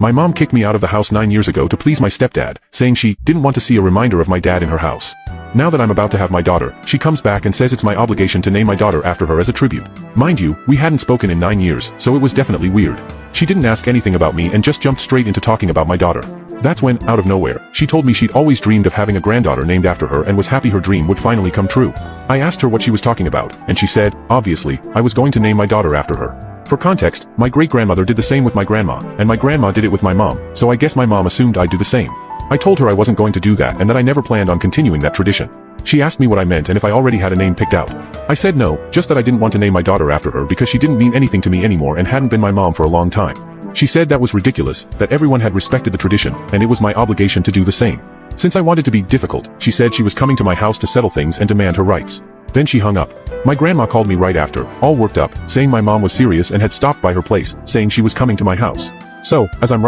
My mom kicked me out of the house 9 years ago to please my stepdad, saying she didn't want to see a reminder of my dad in her house. Now that I'm about to have my daughter, she comes back and says it's my obligation to name my daughter after her as a tribute. Mind you, we hadn't spoken in 9 years, so it was definitely weird. She didn't ask anything about me and just jumped straight into talking about my daughter. That's when, out of nowhere, she told me she'd always dreamed of having a granddaughter named after her and was happy her dream would finally come true. I asked her what she was talking about, and she said, obviously, I was going to name my daughter after her. For context, my great-grandmother did the same with my grandma, and my grandma did it with my mom, so I guess my mom assumed I'd do the same. I told her I wasn't going to do that and that I never planned on continuing that tradition. She asked me what I meant and if I already had a name picked out. I said no, just that I didn't want to name my daughter after her because she didn't mean anything to me anymore and hadn't been my mom for a long time. She said that was ridiculous, that everyone had respected the tradition, and it was my obligation to do the same. Since I wanted to be difficult, she said she was coming to my house to settle things and demand her rights. Then she hung up. My grandma called me right after, all worked up, saying my mom was serious and had stopped by her place, saying she was coming to my house. So, as I'm